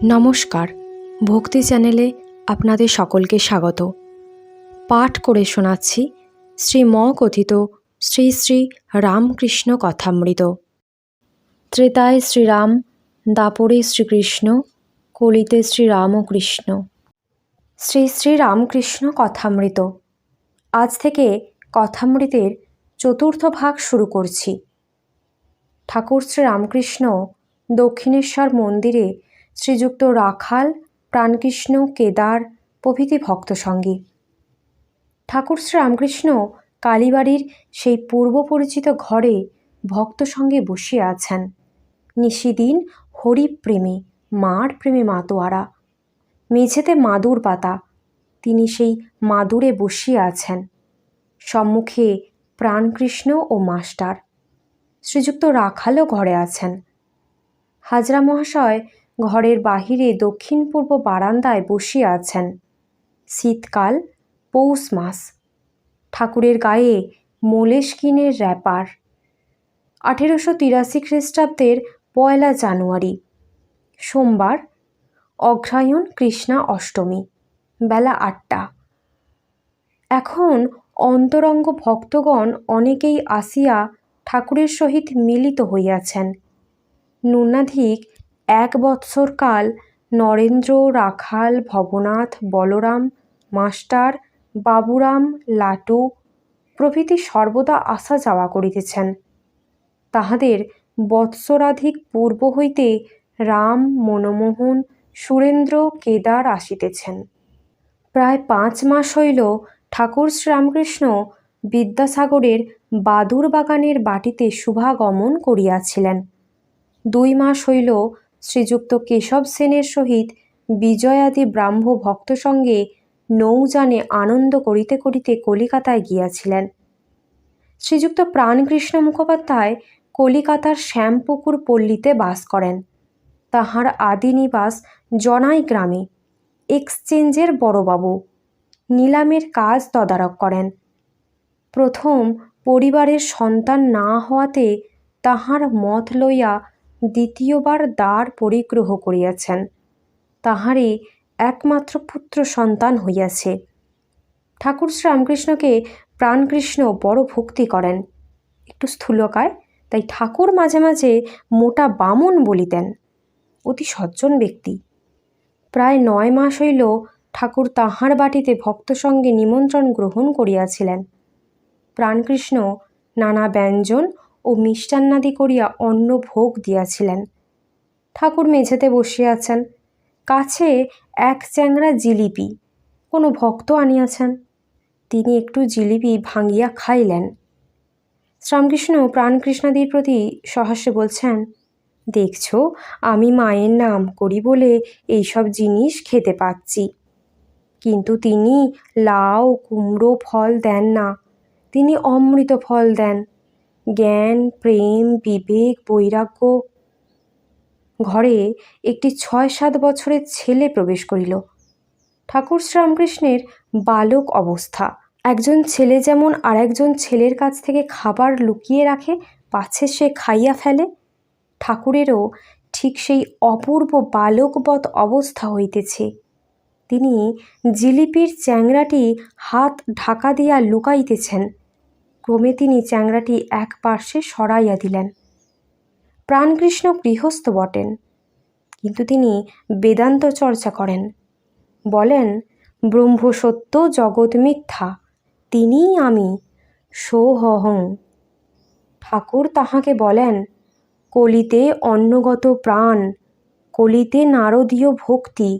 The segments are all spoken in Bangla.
নমস্কার, ভক্তি চ্যানেলে আপনাদের সকলকে স্বাগত। পাঠ করে শোনাচ্ছি শ্রীমকথিত শ্রী শ্রী রামকৃষ্ণ কথামৃত। ত্রেতায় শ্রীরাম, দাপরে শ্রীকৃষ্ণ, কলিতে শ্রীরামকৃষ্ণ। শ্রী শ্রী রামকৃষ্ণ কথামৃত। আজ থেকে কথামৃতের চতুর্থ ভাগ শুরু করছি। ঠাকুর শ্রীরামকৃষ্ণ দক্ষিণেশ্বর মন্দিরে শ্রীযুক্ত রাখাল, প্রাণকৃষ্ণ, কেদার প্রভৃতি ভক্তসঙ্গী। ঠাকুর শ্রীরামকৃষ্ণ কালীবাড়ির সেই পূর্ব পরিচিত ঘরে ভক্তসঙ্গে বসিয়া আছেন। নিশিদিন হরিপ্রেমে, মার প্রেমে মাতোয়ারা। মেঝেতে মাদুর পাতা, তিনি সেই মাদুরে বসিয়া আছেন। সম্মুখে প্রাণকৃষ্ণ ও মাস্টার। শ্রীযুক্ত রাখালও ঘরে আছেন। হাজরা মহাশয় ঘরের বাহিরে দক্ষিণ পূর্ব বারান্দায় বসিয়া আছেন। শীতকাল, পৌষ মাস। ঠাকুরের গায়ে মোলেস্কিনের র্যাপার। 1883 খ্রিস্টাব্দের 1 জানুয়ারি, সোমবার, অগ্রহায়ণ কৃষ্ণা অষ্টমী, বেলা 8টা। এখন অন্তরঙ্গ ভক্তগণ অনেকেই আসিয়া ঠাকুরের সহিত মিলিত হইয়াছেন। ন্যূনাধিক 1 বৎসরকাল নরেন্দ্র, রাখাল, ভবনাথ, বলরাম, মাস্টার, বাবুরাম, লাটু প্রভৃতি সর্বদা আসা যাওয়া করিতেছেন। তাহাদের বৎসরাধিক পূর্ব হইতে রাম, মনমোহন, সুরেন্দ্র, কেদার আসিতেছেন। প্রায় 5 মাস হইল ঠাকুর শ্রীরামকৃষ্ণ বিদ্যাসাগরের বাদুর বাগানের বাটিতে শুভাগমন করিয়াছিলেন। 2 মাস হইল শ্রীযুক্ত কেশব সেনের সহিত বিজয়াদি ব্রাহ্ম ভক্ত সঙ্গে নৌযানে আনন্দ করিতে করিতে কলিকাতায় গিয়াছিলেন। শ্রীযুক্ত প্রাণকৃষ্ণ মুখোপাধ্যায় কলিকাতার শ্যামপুকুর পল্লীতে বাস করেন। তাহার আদি নিবাস জনাই গ্রামে। এক্সচেঞ্জের বড়বাবু, নিলামের কাজ তদারক করেন। প্রথম পরিবারের সন্তান না হওয়াতে তাহার মত লইয়া দ্বিতীয়বার দ্বার পরিগ্রহ করিয়াছেন। তাহারই একমাত্র পুত্র সন্তান হইয়াছে। ঠাকুর শ্রীরামকৃষ্ণকে প্রাণকৃষ্ণ বড় ভক্তি করেন। একটু স্থূলকায়, তাই ঠাকুর মাঝে মাঝে মোটা বামুন বলিতেন। অতি সজ্জন ব্যক্তি। প্রায় 9 মাস হইল ঠাকুর তাহার বাটিতে ভক্ত সঙ্গে নিমন্ত্রণ গ্রহণ করিয়াছিলেন। প্রাণকৃষ্ণ নানা ব্যঞ্জন ও মিষ্টান্নাদি করিয়া অন্ন ভোগ দিয়াছিলেন। ঠাকুর মেঝেতে বসিয়া আছেন। কাছে 1 চ্যাংড়া জিলিপি কোনো ভক্ত আনিয়াছেন। তিনি একটু জিলিপি ভাঙিয়া খাইলেন। শ্রীরামকৃষ্ণ প্রাণকৃষ্ণাদির প্রতি সহাস্যে বলছেন, দেখছ, আমি মায়ের নাম করি বলে এইসব জিনিস খেতে পাচ্ছি, কিন্তু তিনি লাউ কুমড়ো ফল দেন না, তিনি অমৃত ফল দেন। জ্ঞান, প্রেম, বিবেক, বৈরাগ্য। ঘরে একটি 6-7 বছরের ছেলে প্রবেশ করিল। ঠাকুর শ্রীরামকৃষ্ণের বালক অবস্থা। একজন ছেলে যেমন আরেকজন ছেলের কাছ থেকে খাবার লুকিয়ে রাখে, পাছে সে খাইয়া ফেলে, ঠাকুরেরও ঠিক সেই অপূর্ব বালকবৎ অবস্থা হইতেছে। তিনি জিলিপির চ্যাংড়াটি হাত ঢাকা দিয়া লুকাইতেছেন। ক্রমে তিনি চ্যাংড়াটি এক পার্শ্বে সরাইয়া দিলেন। প্রাণকৃষ্ণ গৃহস্থ বটেন, কিন্তু তিনি বেদান্ত চর্চা করেন। বলেন, ব্রহ্ম সত্য, জগৎ মিথ্যা, তিনিই আমি, সোহং। ঠাকুর তাহাকে বলেন, কলিতে অন্নগত প্রাণ, কলিতে নারদীয় ভক্তি।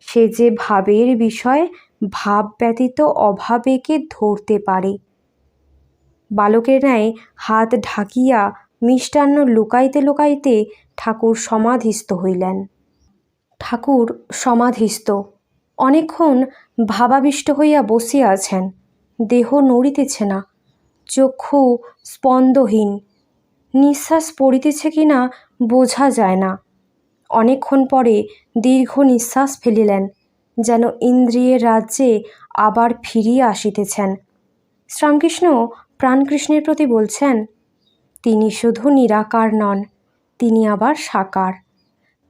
সে যে ভাবের বিষয়, ভাব ব্যতীত অভাবেকে ধরতে পারে। বালকের ন্যায় হাত ঢাকিয়া মিষ্টান্ন লুকাইতে লুকাইতে ঠাকুর সমাধিস্থ হইলেন। ঠাকুর সমাধিস্থ অনেকক্ষণ ভাবাবিষ্ট হইয়া বসিয়া আছেন। দেহ নড়িতেছে না, চক্ষু স্পন্দহীন, নিঃশ্বাস পড়িতেছে কিনা বোঝা যায় না। অনেকক্ষণ পরে দীর্ঘ নিঃশ্বাস ফেলিলেন, যেন ইন্দ্রিয়ের রাজ্যে আবার ফিরিয়া আসিতেছেন। শ্রীরামকৃষ্ণ প্রাণকৃষ্ণের প্রতি বলছেন, তিনি শুধু নিরাকার নন, তিনি আবার সাকার।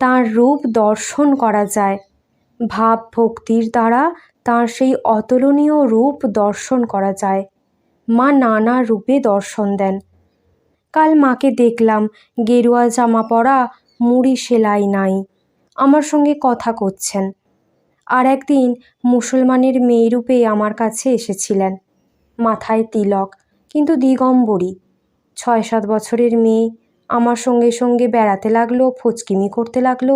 তাঁর রূপ দর্শন করা যায়। ভাব ভক্তির দ্বারা তাঁর সেই অতুলনীয় রূপ দর্শন করা যায়। মা নানা রূপে দর্শন দেন। কাল মাকে দেখলাম, গেরুয়া জামা পরা, মুড়ি সেলাই নাই, আমার সঙ্গে কথা করছেন। আর একদিন মুসলমানের মেয়েরূপে আমার কাছে এসেছিলেন, মাথায় তিলক, কিন্তু দিগম্বরী। 6-7 বছরের মেয়ে আমার সঙ্গে সঙ্গে বেড়াতে লাগলো, ফচকিমি করতে লাগলো।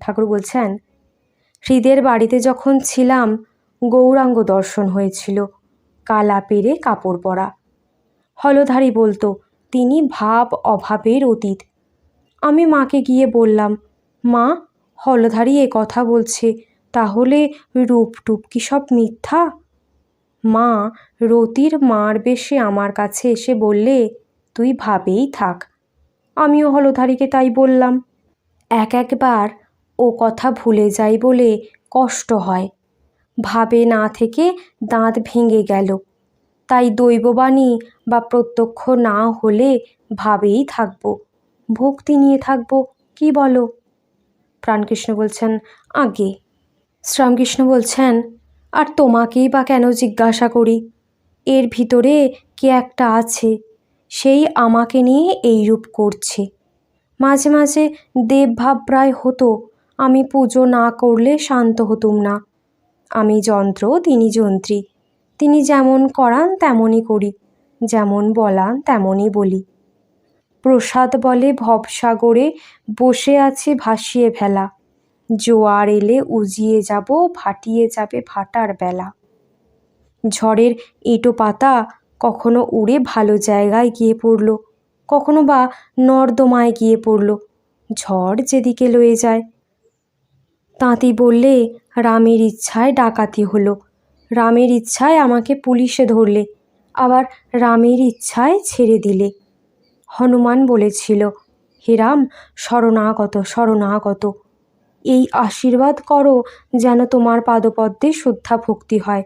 ঠাকুর বলছেন, হৃদের বাড়িতে যখন ছিলাম গৌরাঙ্গ দর্শন হয়েছিল, কালা পেরে কাপড় পরা। হলধারী বলতো তিনি ভাব অভাবের অতীত। আমি মাকে গিয়ে বললাম, মা, হলধারী এ কথা বলছে, তাহলে রূপ টুপ কি সব মিথ্যা? মা রতির মার বেশে আমার কাছে এসে বললে, তুই ভাবেই থাক। আমিও হলধারীকে তাই বললাম। একবার ও কথা ভুলে যাই বলে কষ্ট হয়। ভাবে না থেকে দাঁত ভেঙে গেল, তাই দৈববাণী বা প্রত্যক্ষ না হলে ভাবেই থাকব, ভক্তি নিয়ে থাকব, কি বলো? প্রাণকৃষ্ণ বলছেন, আগে। শ্রীরামকৃষ্ণ বলছেন, আর তোমাকেই বা কেন জিজ্ঞাসা করি? এর ভিতরে কে একটা আছে, সেই আমাকে নিয়ে এইরূপ করছে। মাঝে মাঝে দেবভাব প্রায় হতো, আমি পুজো না করলে শান্ত হতুম না। আমি যন্ত্র, তিনি যন্ত্রী। তিনি যেমন করান তেমনই করি, যেমন বলান তেমনই বলি। প্রসাদ বলে ভবসাগরে বসে আছে ভাসিয়ে ভেলা, জোয়ার এলে উজিয়ে যাব, ভাটিয়ে যাবে ভাটার বেলা। ঝড়ের এঁটো পাতা কখনো উড়ে ভালো জায়গায় গিয়ে পড়ল, কখনো বা নর্দমায় গিয়ে পড়ল, ঝড় যেদিকে লয়ে যায়। তাঁতি বললে, রামের ইচ্ছায় ডাকাতি হলো, রামের ইচ্ছায় আমাকে পুলিশে ধরলে, আবার রামের ইচ্ছায় ছেড়ে দিলে। হনুমান বলেছিল, হে রাম, শরণাগত শরণাগত। এই আশীর্বাদ করো যেন তোমার পাদপদ্মে শ্রদ্ধা ভক্তি হয়,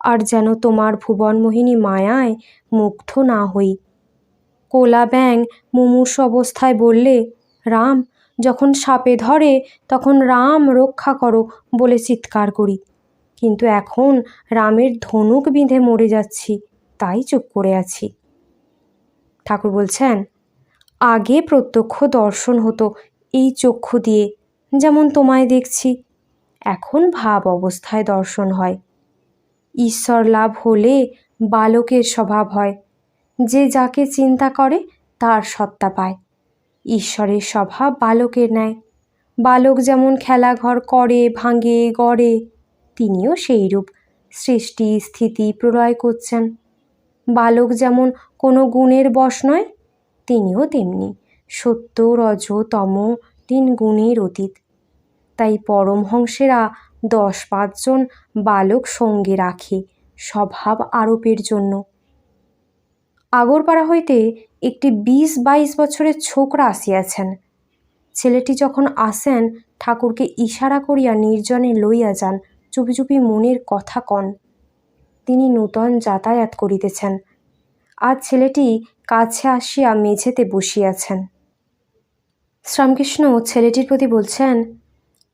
আর যেন তোমার ভুবনমোহিনী মায়ায় মুগ্ধ না হই। কোলা ব্যাং মুমূর্ষ অবস্থায় বললে, রাম, যখন সাপে ধরে তখন রাম রক্ষা করো বলে চিৎকার করি, কিন্তু এখন রামের ধনুক বিঁধে মরে যাচ্ছি, তাই চুপ করে আছি। ঠাকুর বলছেন, আগে প্রত্যক্ষ দর্শন হতো এই চক্ষু দিয়ে, যেমন তোমায় দেখছি। এখন ভাব অবস্থায় দর্শন হয়। ঈশ্বর লাভ হলে বালকের স্বভাব হয়, যে যাকে চিন্তা করে তার সত্তা পায়। ঈশ্বরের স্বভাব বালকের ন্যায়। বালক যেমন খেলাঘর করে, ভাঙে, গড়ে, তিনিও সেইরূপ সৃষ্টি স্থিতি প্রলয় করছেন। বালক যেমন কোনো গুণের বশ নয়, তিনিও তেমনি সত্য রজ তম 3 গুণের অতীত। তাই পরমহংসেরা 10-5 জন বালক সঙ্গে রাখে স্বভাব আরোপের জন্য। আগরপাড়া হইতে একটি 20-22 বছরের ছোকরা আসিয়াছেন। ছেলেটি যখন আসেন, ঠাকুরকে ইশারা করিয়া নির্জনে লইয়া যান, চুপি চুপি মনের কথা কন। তিনি নূতন যাতায়াত করিতেছেন। আজ ছেলেটি কাছে আসিয়া মেঝেতে বসিয়াছেন। শ্রীরামকৃষ্ণ ছেলেটির প্রতি বলছেন,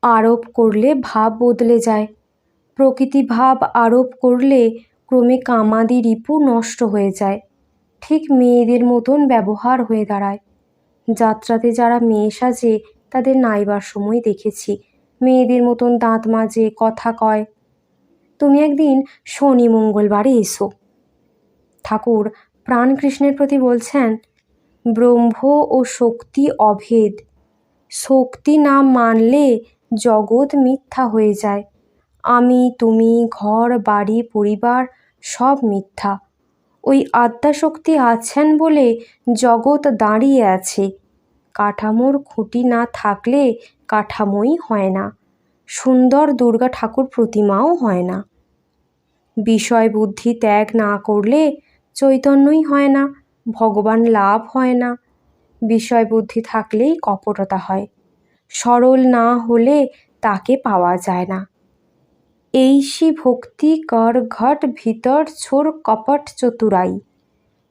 আরোপ করলে ভাব বদলে যায়। প্রকৃতি ভাব আরোপ করলে ক্রমে কামাদি রিপু নষ্ট হয়ে যায়, ঠিক মেয়েদের মতন ব্যবহার হয়ে দাঁড়ায়। যাত্রাতে যারা মেয়ে সাজে তাদের নাইবার সময় দেখেছি মেয়েদের মতন দাঁত মাজে, কথা কয়। তুমি একদিন শনি মঙ্গলবারে এসো। ঠাকুর প্রাণকৃষ্ণের প্রতি বলছেন, ব্রহ্ম ও শক্তি অভেদ। শক্তি না মানলে জগৎ মিথ্যা হয়ে যায়। আমি, তুমি, ঘর বাড়ি পরিবার সব মিথ্যা। ওই আদ্যাশক্তি আছেন বলে জগৎ দাঁড়িয়ে আছে। কাঠামোর খুঁটি না থাকলে কাঠামোই হয় না, সুন্দর দুর্গা ঠাকুর প্রতিমাও হয় না। বিষয় বুদ্ধি ত্যাগ না করলে চৈতন্যই হয় না, ভগবান লাভ হয় না। বিষয় বুদ্ধি থাকলেই কপটতা হয়, সরল না হলে তাকে পাওয়া যায় না। এইসি ভক্তি কর ঘট ভিতর ছোর কপট চতুরাই,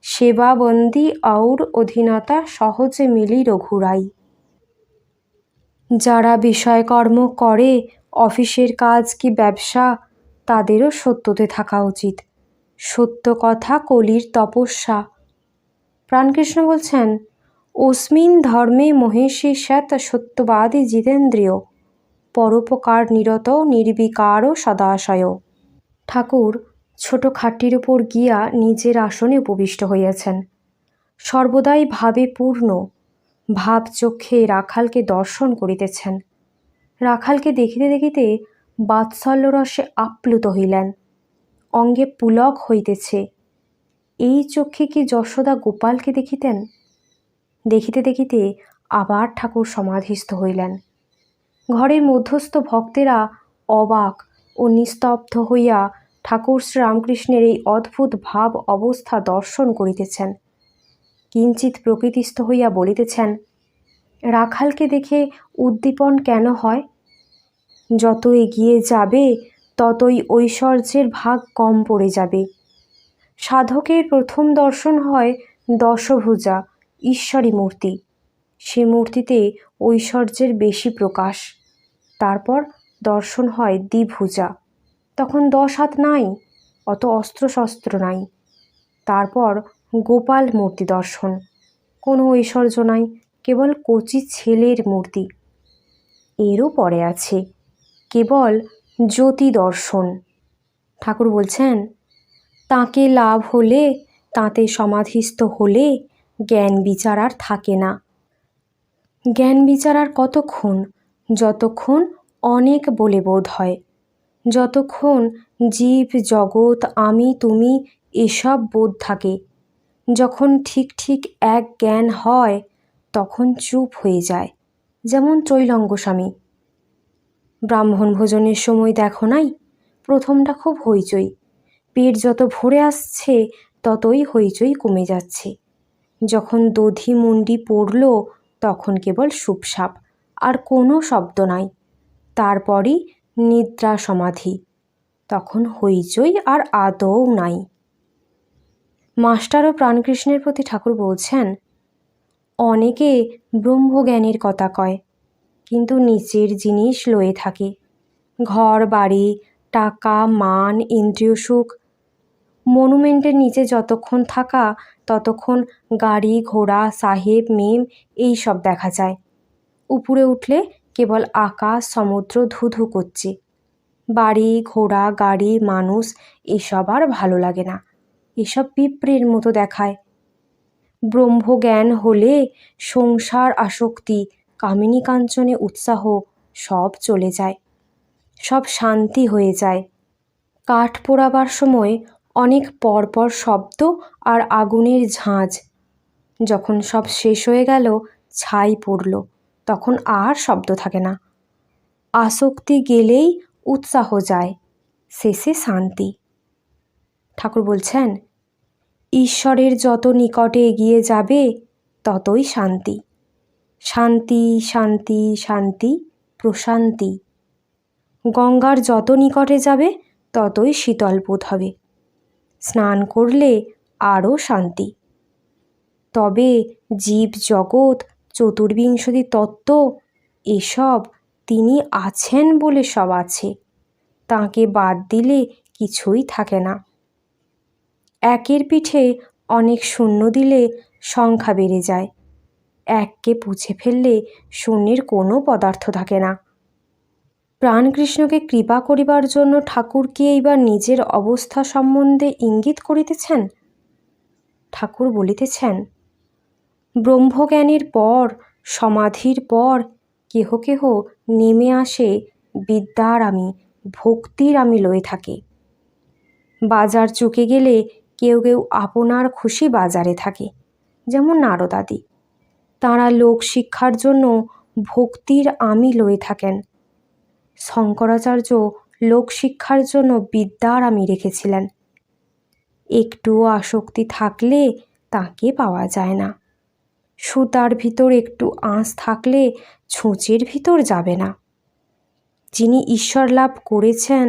সেবাবন্দি और অধীনতা সহজে মিলি রঘুরাই। যারা বিষয়কর্ম করে, অফিসের কাজ কি ব্যবসা, তাদেরও সত্যতে থাকা উচিত। সত্য কথা কলির তপস্যা। প্রাণকৃষ্ণ বলছেন, অস্মিন ধর্মে মহেশী স্যাৎ সত্যবাদী জিতেন্দ্রিয়, পরোপকার নিরত নির্বিকার সদাশয়। ঠাকুর ছোট খাটটির উপর গিয়া নিজের আসনে উপবিষ্ট হইয়াছেন। সর্বদাই ভাবে পূর্ণ, ভাব চক্ষে রাখালকে দর্শন করিতেছেন। রাখালকে দেখিতে দেখিতে বাৎসল্যরসে আপ্লুত হইলেন। অঙ্গে পুলক হইতেছে। এই চক্ষে কি যশোদা গোপালকে দেখিতেন? দেখিতে দেখিতে আবার ঠাকুর সমাধিস্থ হইলেন। ঘরের মধ্যস্থ ভক্তেরা অবাক ও নিস্তব্ধ হইয়া ঠাকুর শ্রীরামকৃষ্ণের এই অদ্ভুত ভাব অবস্থা দর্শন করিতেছেন। কিঞ্চিৎ প্রকৃতিস্থ হইয়া বলিতেছেন, রাখালকে দেখে উদ্দীপন কেন হয়? যত এগিয়ে যাবে ততই ঐশ্বর্যের ভাগ কম পড়ে যাবে। সাধকের প্রথম দর্শন হয় দশভুজা ঈশ্বরী মূর্তি। সে মূর্তিতে ঐশ্বর্যের বেশি প্রকাশ। তারপর দর্শন হয় দ্বিভুজা, তখন 10 হাত নাই, অত অস্ত্রশস্ত্র নাই। তারপর গোপাল মূর্তি দর্শন, কোনো ঐশ্বর্য নাই, কেবল কচি ছেলের মূর্তি। এরও পরে আছে কেবল জ্যোতি দর্শন। ঠাকুর বলছেন, তাকে লাভ হলে, তাতে সমাধিস্থ হলে জ্ঞান বিচার আর থাকে না। জ্ঞান বিচার আর কতক্ষণ? যতক্ষণ অনেক বলে বোধ হয়, যতক্ষণ জীব জগৎ আমি তুমি এসব বোধ থাকে। যখন ঠিক ঠিক এক জ্ঞান হয় তখন চুপ হয়ে যায়, যেমন ত্রৈলঙ্গ স্বামী। ব্রাহ্মণ ভোজনের সময় দেখো নাই, প্রথমটা খুব হইচই, পেট যত ভরে আসছে ততই হইচই কমে যাচ্ছে। যখন দধি মুন্ডি পড়ল তখন কেবল সুপসাপ, আর কোনো শব্দ নাই। তারপরই নিদ্রা সমাধি, তখন হইচই আর আদৌ নাই। মাস্টার ও প্রাণকৃষ্ণের প্রতি ঠাকুর বলছেন, অনেকে ব্রহ্মজ্ঞানের কথা কয়, কিন্তু নিচের জিনিস লয়ে থাকে, ঘর বাড়ি, টাকা, মান, ইন্দ্রিয় সুখ। মনুমেন্টের নিচে যতক্ষণ থাকা ততক্ষণ গাড়ি ঘোড়া সাহেব মেম এই সব দেখা যায়। উপরে উঠলে কেবল আকাশ সমুদ্র ধুধু করছে। বাড়ি ঘোড়া গাড়ি মানুষ এসব আর ভালো লাগে না, এসব পিঁপড়ের মতো দেখায়। ব্রহ্মজ্ঞান হলে সংসার আসক্তি, কামিনী কাঞ্চনে উৎসাহ সব চলে যায়, সব শান্তি হয়ে যায়। কাঠ পোড়াবার সময় অনেক পরপর শব্দ আর আগুনের ঝাঁঝ। যখন সব শেষ হয়ে গেল, ছাই পড়ল, তখন আর শব্দ থাকে না। আসক্তি গেলেই উৎসাহ যায়, শেষে শান্তি। ঠাকুর বলছেন, ঈশ্বরের যত নিকটে এগিয়ে যাবে ততই শান্তি। শান্তি শান্তি শান্তি প্রশান্তি। গঙ্গার যত নিকটে যাবে ততই শীতল বোধ হবে। স্নান করলে আরও শান্তি। তবে জীব জগৎ, চতুর্বিংশতি তত্ত্ব, এসব তিনি আছেন বলে সব আছে, তাঁকে বাদ দিলে কিছুই থাকে না। একের পিঠে অনেক শূন্য দিলে সংখ্যা বেড়ে যায়, এককে পুছে ফেললে শূন্যের কোনো পদার্থ থাকে না। প্রাণকৃষ্ণকে কৃপা করিবার জন্য ঠাকুর কি এইবার নিজের অবস্থা সম্বন্ধে ইঙ্গিত করিতেছেন? ঠাকুর বলিতেছেন, ব্রহ্মজ্ঞানের পর, সমাধির পর কেহ কেহ নেমে আসে বিদ্যার আমি, ভক্তির আমি লয়ে থাকে। বাজার চুকে গেলে কেউ কেউ আপনার খুশি বাজারে থাকে, যেমন নারদাদি। তাঁরা লোক শিক্ষার জন্য ভক্তির আমি লয়ে থাকেন। শঙ্করাচার্য লোকশিক্ষার জন্য বিদ্যার আমি রেখেছিলেন। একটুও আসক্তি থাকলে তাকে পাওয়া যায় না। সুতার ভিতর একটু আঁশ থাকলে ছুঁচের ভিতর যাবে না। যিনি ঈশ্বর লাভ করেছেন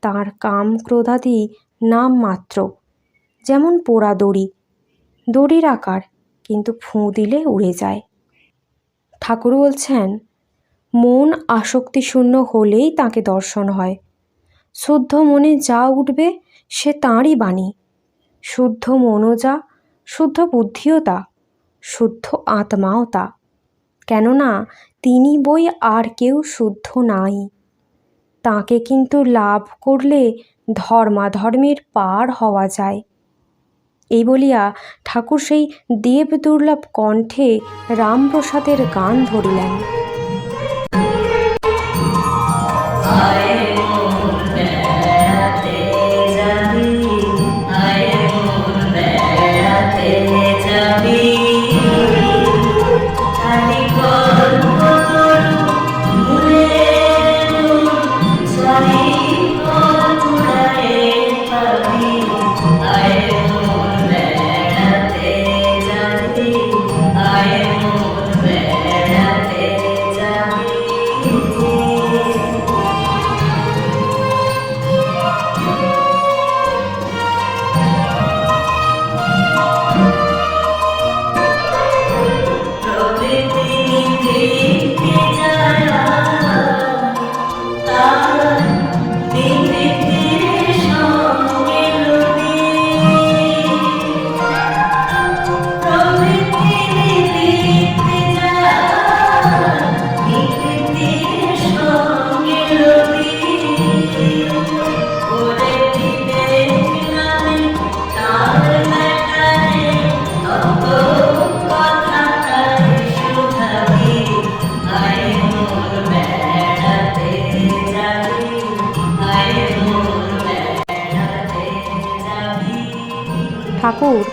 তাঁর কাম ক্রোধাদি নাম মাত্র, যেমন পোড়া দড়ি, দড়ির আকার, কিন্তু ফুঁ দিলে উড়ে যায়। ঠাকুর বলছেন, মন আসক্তিশূন্য হলেই তাকে দর্শন হয়। শুদ্ধ মনে যা উঠবে সে তাঁরই বাণী। শুদ্ধ মনও যা, শুদ্ধ বুদ্ধিও তা, শুদ্ধ আত্মাও তা। কেননা তিনি বই আর কেউ শুদ্ধ নাই। তাকে কিন্তু লাভ করলে ধর্মাধর্মের পার হওয়া যায়। এই বলিয়া ঠাকুর সেই দেব দুর্লভ কণ্ঠে রামপ্রসাদের গান ধরিলেন। ঠাকুর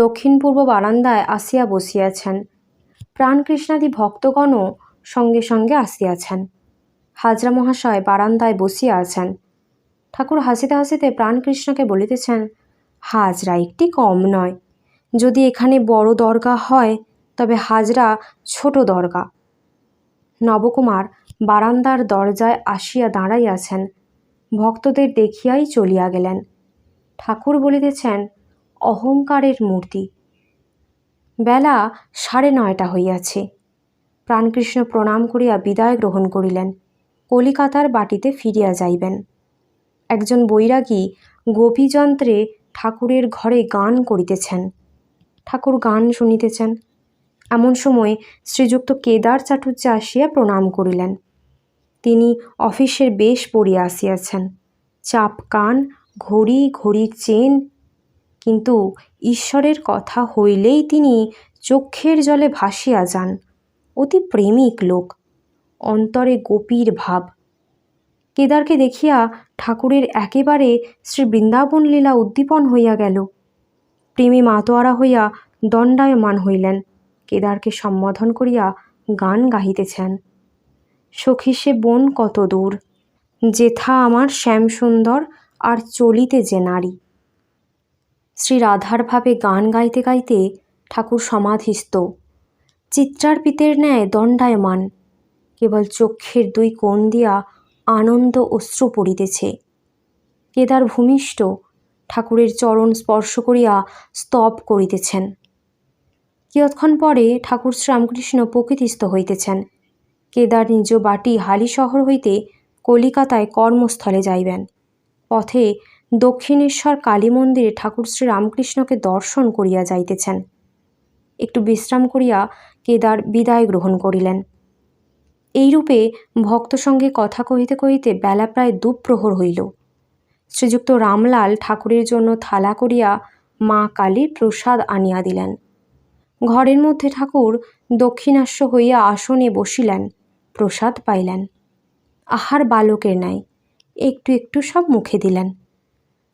দক্ষিণ পূর্ব বারান্দায় আসিয়া বসিয়াছেন। প্রাণকৃষ্ণাদি ভক্তগণও সঙ্গে সঙ্গে আসিয়াছেন। হাজরা মহাশয় বারান্দায় বসিয়া আছেন। ঠাকুর হাসিতে হাসিতে প্রাণকৃষ্ণকে বলিতেছেন, হাজরা একটি কম নয়। যদি এখানে বড় দরগা হয় তবে হাজরা ছোট দরগা। নবকুমার বারান্দার দরজায় আসিয়া দাঁড়াইয়াছেন। ভক্তদের দেখিয়াই চলিয়া গেলেন। ঠাকুর বলিতেছেন, অহংকারের মূর্তি। বেলা 9:30 হইয়াছে। প্রাণকৃষ্ণ প্রণাম করিয়া বিদায় গ্রহণ করিলেন। কলিকাতার বাটিতে ফিরিয়া যাইবেন। একজন বৈরাগী গোপীযন্ত্রে ঠাকুরের ঘরে গান করিতেছেন। ঠাকুর গান শুনিতেছেন। এমন সময় শ্রীযুক্ত কেদার চাটুর্যে আসিয়া প্রণাম করিলেন। তিনি অফিসের বেশ পরিয়া আসিয়াছেন। চাপ কান, ঘড়ি, ঘড়ির চেন। কিন্তু ঈশ্বরের কথা হইলেই তিনি চক্ষের জলে ভাসিয়া যান। অতি প্রেমিক লোক, অন্তরে গোপীর ভাব। কেদারকে দেখিয়া ঠাকুরের একেবারে শ্রী বৃন্দাবন লীলা উদ্দীপন হইয়া গেল। প্রেমী মাতোয়ারা হইয়া দণ্ডায়মান হইলেন। কেদারকে সম্বোধন করিয়া গান গাহিতেছেন। সখী সে বন কত দূর, যেথা আমার শ্যামসুন্দর আর চলিতে যে নারী। শ্রী রাধার ভাবে গান গাইতে গাইতে ঠাকুর সমাধিস্থ, চিত্রার্পিতের ন্যায় দণ্ডায়মান। কেবল চক্ষের 2 কোণ দিয়া আনন্দ অশ্রু পড়িতেছে। কেদার ভূমিষ্ঠ, ঠাকুরের চরণ স্পর্শ করিয়া স্তব করিতেছেন। কিয়ৎক্ষণ পরে ঠাকুর শ্রীরামকৃষ্ণ প্রকৃতিস্থ হইতেছেন। কেদার নিজ বাটি হালিশহর হইতে কলিকাতায় কর্মস্থলে যাইবেন। পথে দক্ষিণেশ্বর কালী মন্দিরে ঠাকুর শ্রীরামকৃষ্ণকে দর্শন করিয়া যাইতেছেন। একটু বিশ্রাম করিয়া কেদার বিদায় গ্রহণ করিলেন। এইরূপে ভক্ত সঙ্গে কথা কহিতে কহিতে বেলা প্রায় 2 প্রহর হইল। শ্রীযুক্ত রামলাল ঠাকুরের জন্য থালা করিয়া মা কালীর প্রসাদ আনিয়া দিলেন। ঘরের মধ্যে ঠাকুর দক্ষিণাস্য হইয়া আসনে বসিলেন, প্রসাদ পাইলেন। আহার বালকের ন্যায় একটু একটু সব মুখে দিলেন।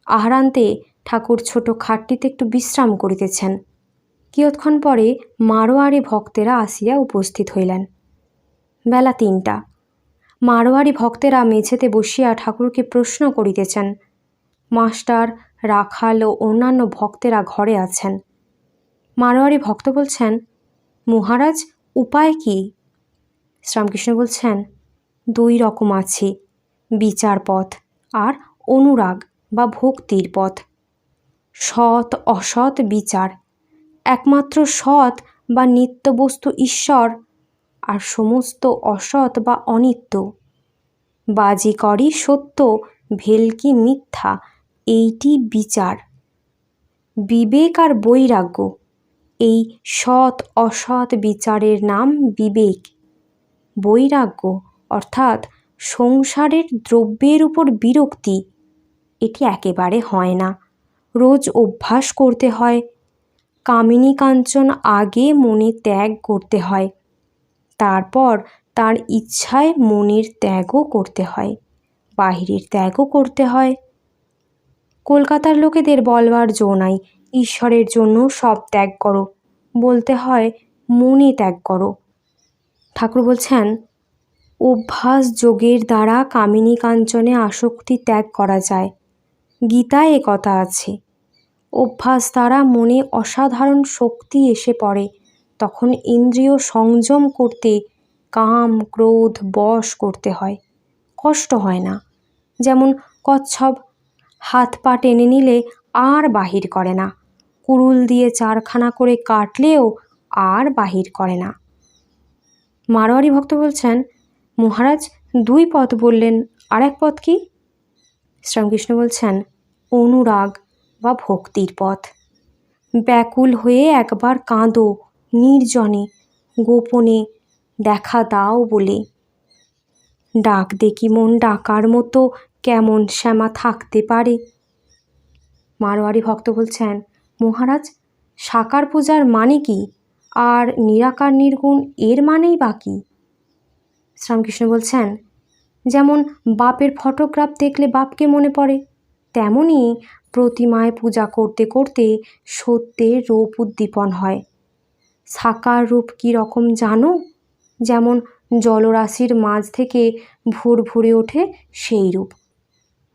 আহারান্তে ঠাকুর ছোট খাটটিতে একটু বিশ্রাম করিতেছেন। কিয়ৎক্ষণ পরে মারোয়ারি ভক্তেরা আসিয়া উপস্থিত হইলেন। বেলা 3টা। মারোয়ারি ভক্তেরা মেঝেতে বসিয়া ঠাকুরকে প্রশ্ন করিতেছেন। মাস্টার, রাখাল ও অন্যান্য ভক্তেরা ঘরে আছেন। মারোয়ারি ভক্ত বলছেন, মহারাজ উপায় কি? শ্রীরামকৃষ্ণ বলছেন, 2 রকম আছে, বিচার পথ আর অনুরাগ বা ভক্তির পথ। সৎ অসৎ বিচার। একমাত্র সৎ বা নিত্যবস্তু ঈশ্বর আর সমস্ত অসৎ বা অনিত্য। বাজি করি সত্য, ভেলকি মিথ্যা, এইটি বিচার। বিবেক আর বৈরাগ্য, এই সৎ অসৎ বিচারের নাম বিবেক। বৈরাগ্য অর্থাৎ সংসারের দ্রব্যের উপর বিরক্তি, এটি একেবারে হয় না, রোজ অভ্যাস করতে হয়। কামিনী কাঞ্চন আগে মনে ত্যাগ করতে হয়, তারপর তার ইচ্ছায় মনের ত্যাগও করতে হয়, বাহিরের ত্যাগও করতে হয়। কলকাতার লোকেদের বলবার জো নাই, ঈশ্বরের জন্য সব ত্যাগ করো, বলতে হয় মনে ত্যাগ করো। ঠাকুর বলছেন অভ্যাস যোগের দ্বারা কামিনী কাঞ্চনে আসক্তি ত্যাগ করা যায়। গীতায় এ কথা আছে। অভ্যাস দ্বারা মনে অসাধারণ শক্তি এসে পড়ে, তখন ইন্দ্রিয় সংযম করতে কাম ক্রোধ বশ করতে হয়, কষ্ট হয় না। যেমন কচ্ছপ হাত পা টেনে নিলে আর বাহির করে না, কুড়ুল দিয়ে চারখানা করে কাটলেও আর বাহির করে না। মারোয়ারি ভক্ত বলছেন, মহারাজ 2 পথ বললেন, আর এক পথ কি? শ্রীরামকৃষ্ণ বলছেন অনুরাগ বা ভক্তির পথ। ব্যাকুল হয়ে একবার কাঁদো নির্জনে গোপনে, দেখা দাও বলে। ডাক দেখি মন ডাকার মতো কেমন শ্যামা থাকতে পারে। মারোয়ারি ভক্ত বলছেন, মহারাজ সাকার পূজার মানে কি, আর নিরাকার নির্গুণ এর মানেই বা কি? শ্রীরামকৃষ্ণ বলছেন, যেমন বাপের ফটোগ্রাফ দেখলে বাপকে মনে পড়ে, তেমনি প্রতিমায় পূজা করতে করতে সত্যের রূপ উদ্দীপন হয়। সাকার রূপ কী রকম জানো? যেমন জলরাশির মাঝ থেকে ভুরভুরে ওঠে সেই রূপ।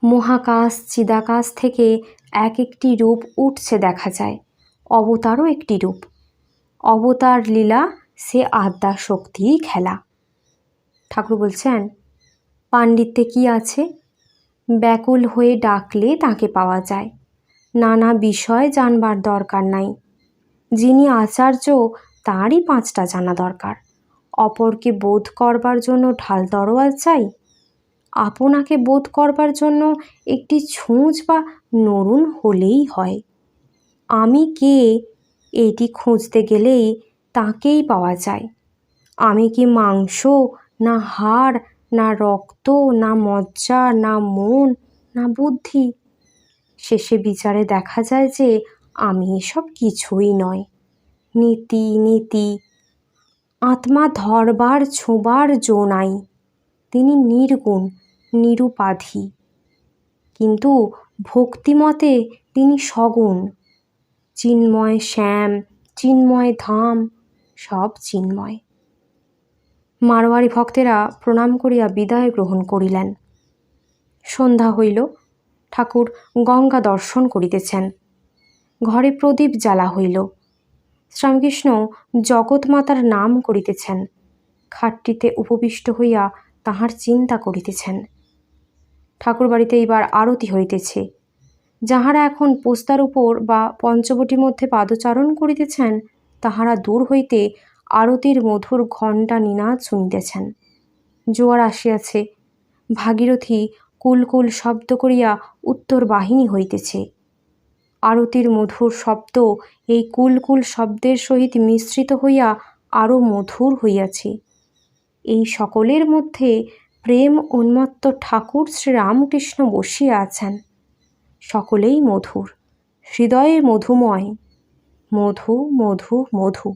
মহাকাশ চিদাকাশ থেকে এক একটি রূপ উঠছে দেখা যায়, অবতারও একটি রূপ। অবতার লীলা সে আদ্যা শক্তির খেলা। ঠাকুর বলছেন পাণ্ডিত্যে কি আছে? ব্যাকুল হয়ে ডাকলে তাকে পাওয়া যায়, নানা বিষয় জানবার দরকার নাই। যিনি আচার্য তারই 5টা জানা দরকার। অপরকে বোধ করবার জন্য ঢাল তরোয়াল চাই, আপনাকে বোধ করবার জন্য একটি ছুঁচ বা নরুন হলেই হয়। আমি কে এটি খুঁজতে গেলেই তাকেই পাওয়া যায়। আমি কি মাংস না হাড় না রক্ত না মজ্জা না মন না বুদ্ধি? শেষে বিচারে দেখা যায় যে আমি এসব কিছুই নয়। নীতি নীতি, আত্মা ধরবার ছোঁবার জো নাই, তিনি নির্গুণ নিরুপাধি, কিন্তু ভক্তিমতে তিনি সগুণ। চিন্ময় শ্যাম, চিন্ময় ধাম, সব চিন্ময়। মারোয়ারি ভক্তেরা প্রণাম করিয়া বিদায় গ্রহণ করিলেন। সন্ধ্যা হইল, ঠাকুর গঙ্গা দর্শন করিতেছেন। ঘরে প্রদীপ জ্বালা হইল। শ্রীরামকৃষ্ণ জগৎমাতার নাম করিতেছেন, খাটটিতে উপবিষ্ট হইয়া তাহার চিন্তা করিতেছেন। ঠাকুর বাড়িতে এইবার আরতি হইতেছে। যাহারা এখন পোস্তার উপর বা পঞ্চবটী মধ্যে পাদচারণ করিতেছেন, তাহারা দূর হইতে আরতির মধুর ঘণ্টা নিনাদ শুনিতেছেন। জোয়ার আসিয়াছে, ভাগীরথী কুলকুল শব্দ করিয়া উত্তর বাহিনী হইতেছে। আরতির মধুর শব্দ এই কুলকুল শব্দের সহিত মিশ্রিত হইয়া আরও মধুর হইয়াছে। এই সকলের মধ্যে প্রেম উন্মত্ত ঠাকুর শ্রীরামকৃষ্ণ বসিয়া আছেন। সকলেই মধুর, হৃদয়ে মধুময়, মধু মধু মধু।